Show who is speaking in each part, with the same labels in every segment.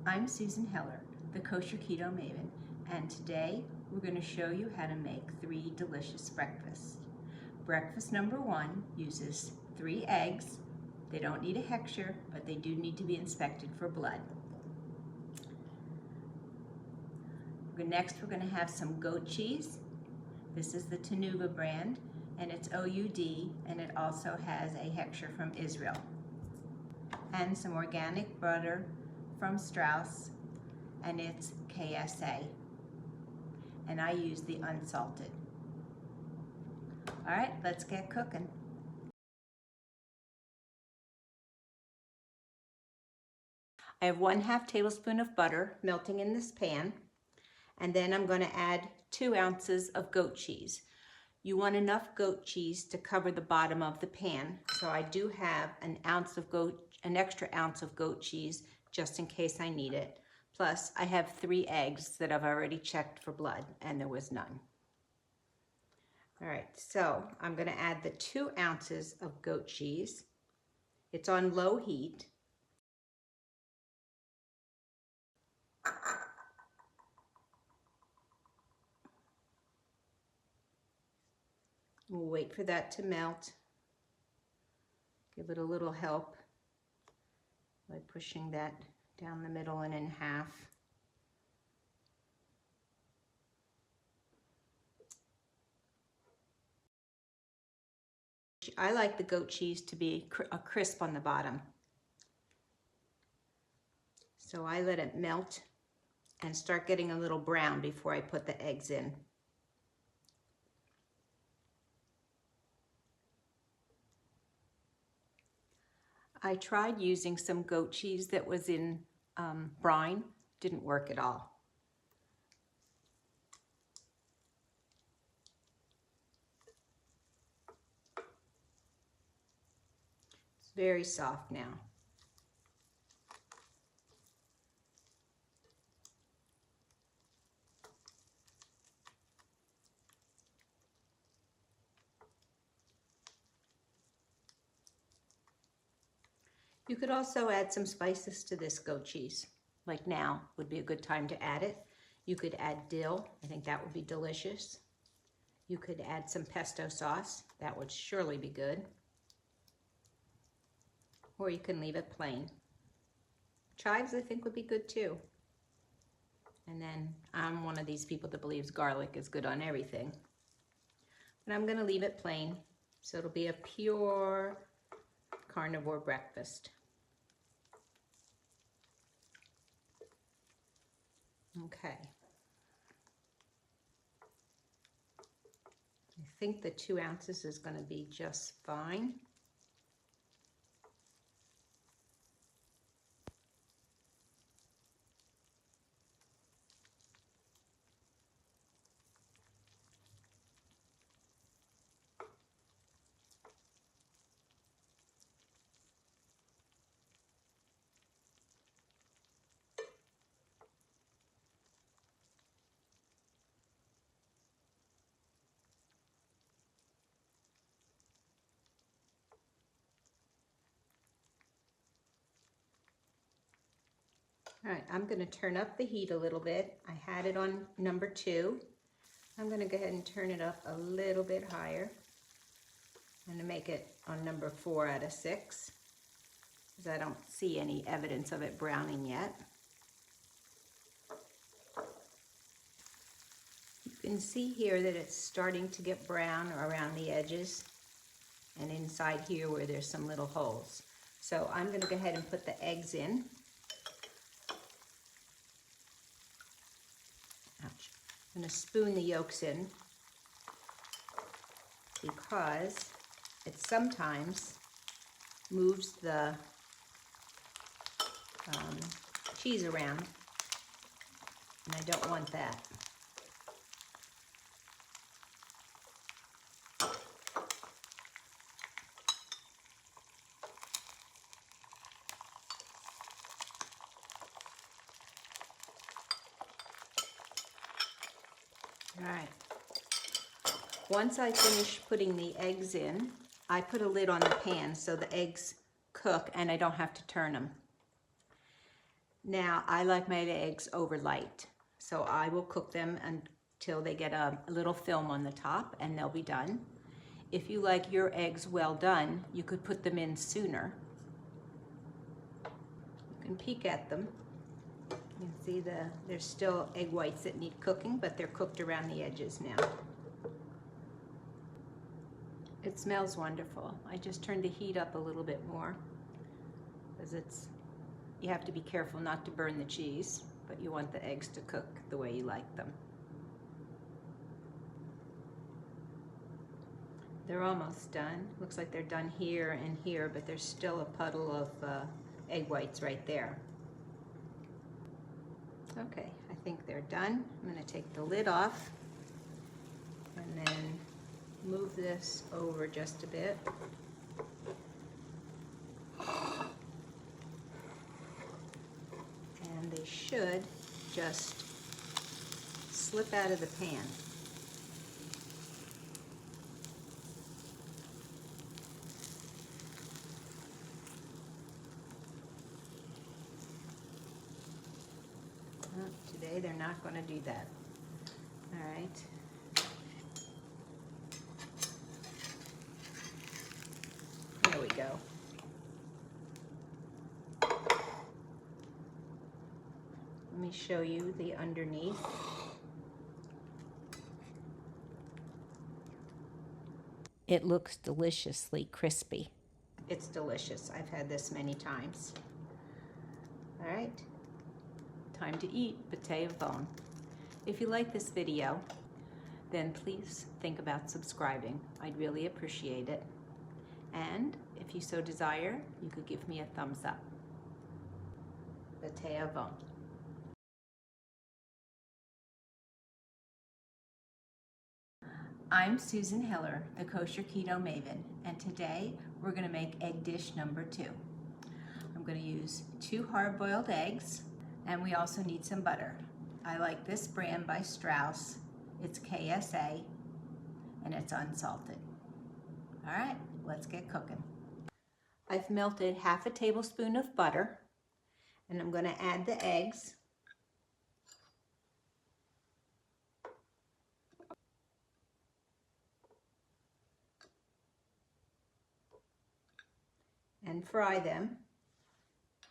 Speaker 1: I'm Susan Heller, the Kosher Keto Maven, and today we're going to show you how to make 3 delicious breakfasts. Breakfast number 1 uses 3 eggs. They don't need a hechsher, but they do need to be inspected for blood. Next, we're going to have some goat cheese. This is the Carnivore brand, and it's OUD, and it also has a hechsher from Israel. And some organic butter from Strauss, and it's KSA. And I use the unsalted. All right, let's get cooking. I have 1/2 tablespoon of butter melting in this pan, and then I'm going to add 2 ounces of goat cheese. You want enough goat cheese to cover the bottom of the pan, so I do have an extra ounce of goat cheese just in case I need it. Plus, I have 3 eggs that I've already checked for blood, and there was none. All right, so I'm going to add the 2 ounces of goat cheese. It's on low heat. We'll wait for that to melt. Give it a little help by pushing that down the middle and in half. I like the goat cheese to be crisp on the bottom. So I let it melt and start getting a little brown before I put the eggs in. I tried using some goat cheese that was in brine. Didn't work at all. It's very soft now. You could also add some spices to this goat cheese. Like now would be a good time to add it. You could add dill. I think that would be delicious. You could add some pesto sauce. That would surely be good. Or you can leave it plain. Chives, I think, would be good too. And then I'm one of these people that believes garlic is good on everything. But I'm going to leave it plain, so it'll be a pure carnivore breakfast. Okay. I think the 2 ounces is going to be just fine. All right, I'm going to turn up the heat a little bit. I had it on number 2. I'm going to go ahead and turn it up a little bit higher. I'm going to make it on number 4 out of 6 because I don't see any evidence of it browning yet. You can see here that it's starting to get brown around the edges and inside here where there's some little holes. So I'm going to go ahead and put the eggs in. I'm going to spoon the yolks in because it sometimes moves the cheese around, and I don't want that. All right. Once I finish putting the eggs in, I put a lid on the pan so the eggs cook and I don't have to turn them. Now, I like my eggs over light, so I will cook them until they get a little film on the top, and they'll be done. If you like your eggs well done, you could put them in sooner. You can peek at them. You can see there's still egg whites that need cooking, but they're cooked around the edges now. It smells wonderful. I just turned the heat up a little bit more because you have to be careful not to burn the cheese, but you want the eggs to cook the way you like them. They're almost done. Looks like they're done here and here, but there's still a puddle of egg whites right there. Okay, I think they're done. I'm going to take the lid off and then move this over just a bit. And they should just slip out of the pan. Today they're not going to do that. All right. There we go. Let me show you the underneath. It looks deliciously crispy. It's delicious. I've had this many times. All right. Time to eat pâté au vin. If you like this video, then please think about subscribing. I'd really appreciate it. And if you so desire, you could give me a thumbs up. Pâté au vin. I'm Susan Hiller, the Kosher Keto Maven, and today we're going to make egg dish number 2. I'm going to use 2 hard-boiled eggs, and we also need some butter. I like this brand by Strauss. It's KSA, and it's unsalted. All right, let's get cooking. I've melted half a tablespoon of butter, and I'm going to add the eggs. And fry them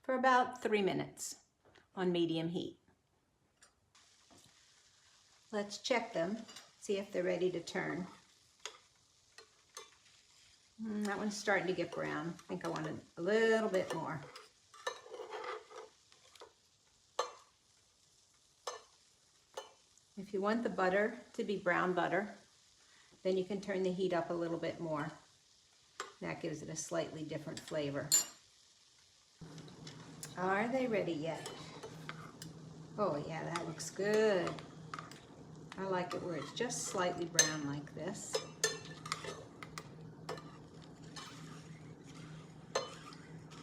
Speaker 1: for about 3 minutes on medium heat. Let's check them, see if they're ready to turn. That one's starting to get brown. I think I want a little bit more. If you want the butter to be brown butter, then you can turn the heat up a little bit more. That gives it a slightly different flavor. Are they ready yet? Oh yeah, that looks good. I like it where it's just slightly brown like this.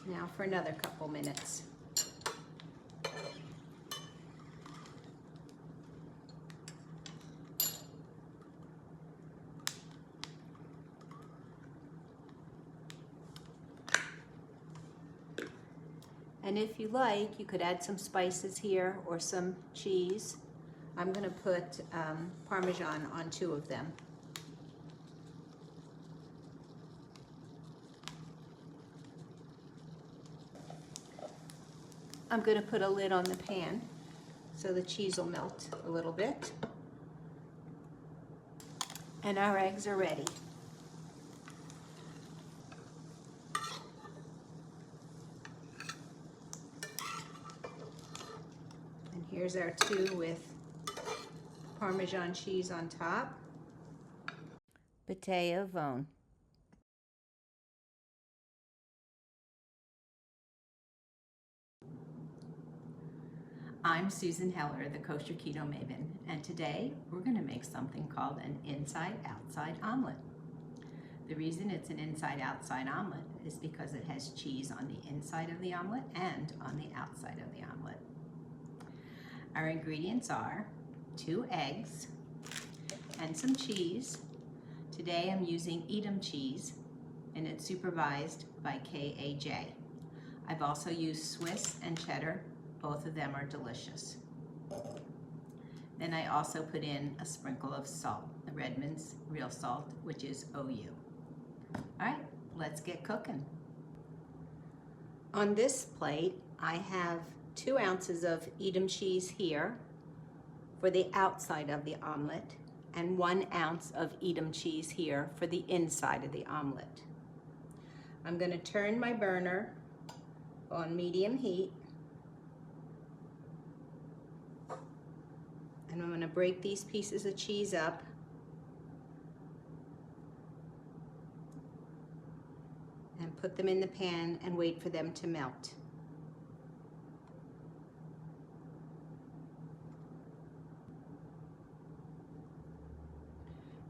Speaker 1: Now for another couple minutes. And if you like, you could add some spices here or some cheese. I'm going to put parmesan on 2 of them. I'm going to put a lid on the pan so the cheese will melt a little bit. And our eggs are ready. And here's our 2 with Parmesan cheese on top. Pâté au vin. I'm Susan Heller, the Kosher Keto Maven, and today we're going to make something called an inside-outside omelet. The reason it's an inside-outside omelet is because it has cheese on the inside of the omelet and on the outside of the omelet. Our ingredients are 2 eggs and some cheese. Today I'm using Edam cheese, and it's supervised by KAJ. I've also used Swiss and cheddar Both of them are delicious. Then I also put in a sprinkle of salt, the Redmond's real salt, which is OU. All right, let's get cooking. On this plate, I have 2 ounces of Edam cheese here for the outside of the omelet, and 1 ounce of Edam cheese here for the inside of the omelet. I'm going to turn my burner on medium heat, and I'm going to break these pieces of cheese up and put them in the pan and wait for them to melt.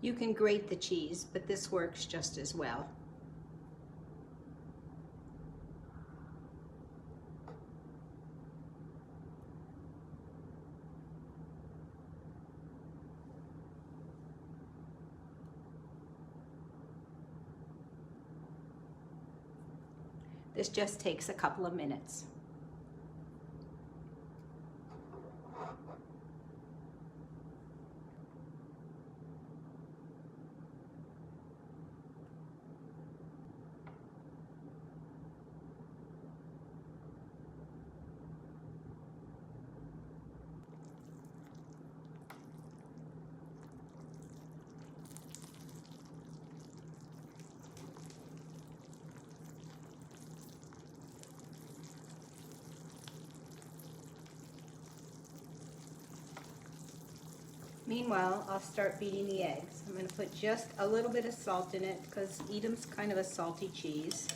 Speaker 1: You can grate the cheese, but this works just as well. This just takes a couple of minutes. Meanwhile, I'll start beating the eggs. I'm going to put just a little bit of salt in it because Edam's kind of a salty cheese.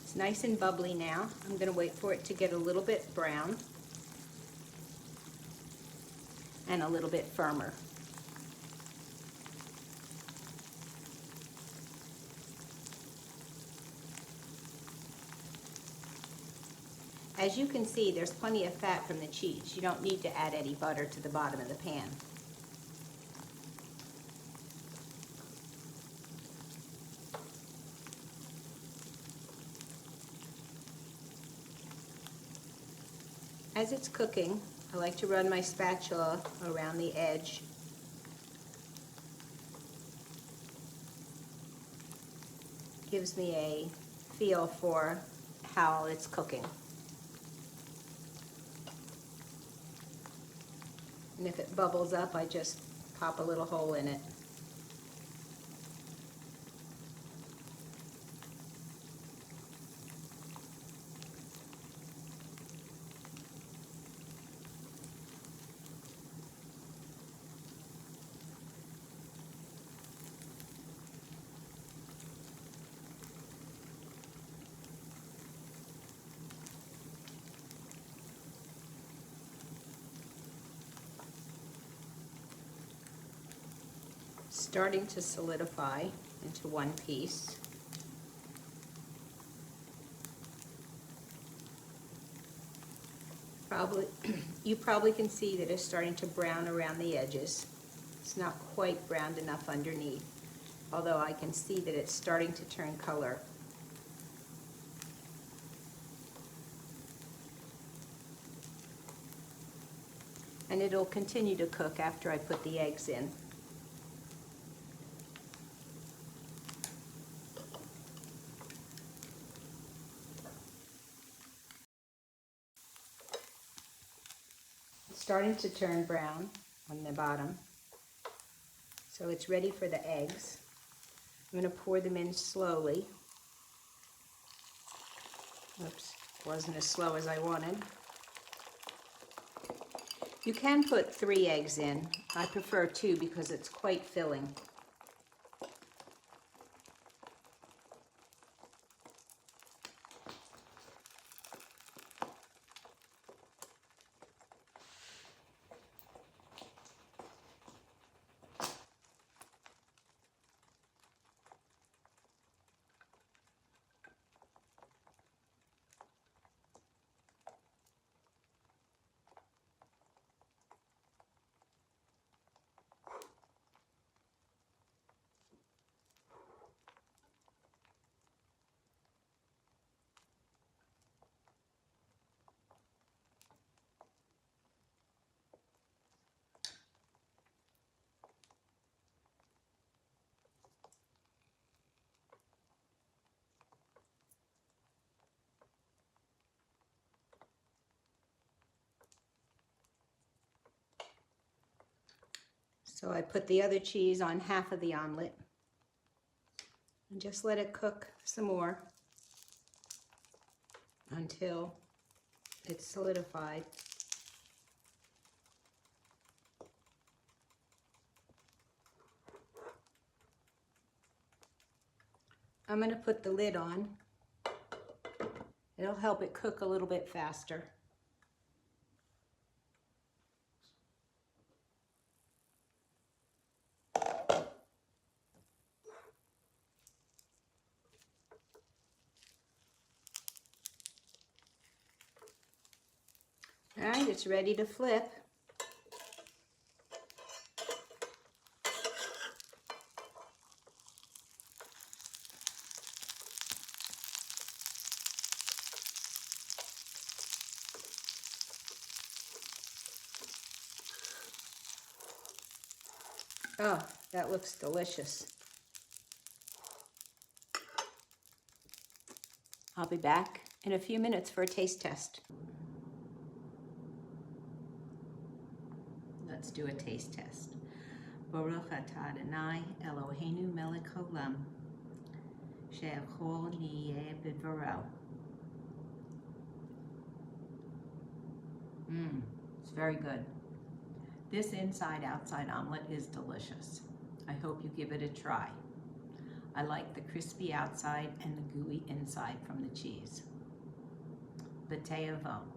Speaker 1: It's nice and bubbly now. I'm going to wait for it to get a little bit brown and a little bit firmer. As you can see, there's plenty of fat from the cheese. You don't need to add any butter to the bottom of the pan. As it's cooking, I like to run my spatula around the edge. Gives me a feel for how it's cooking. And if it bubbles up, I just pop a little hole in it. Starting to solidify into one piece. You probably can see that it's starting to brown around the edges. It's not quite browned enough underneath, although I can see that it's starting to turn color. And it'll continue to cook after I put the eggs in. Starting to turn brown on the bottom, so it's ready for the eggs. I'm going to pour them in slowly. Oops, wasn't as slow as I wanted. You can put 3 eggs in. I prefer 2 because it's quite filling. So I put the other cheese on half of the omelet and just let it cook some more until it's solidified. I'm going to put the lid on. It'll help it cook a little bit faster. All right, it's ready to flip. Oh, that looks delicious. I'll be back in a few minutes for a taste test. Let's do a taste test. Baruch atah Adonai Eloheinu melech haolam, she'echol niyeh b'dvaro. It's very good. This inside-outside omelet is delicious. I hope you give it a try. I like the crispy outside and the gooey inside from the cheese. B'te'avo.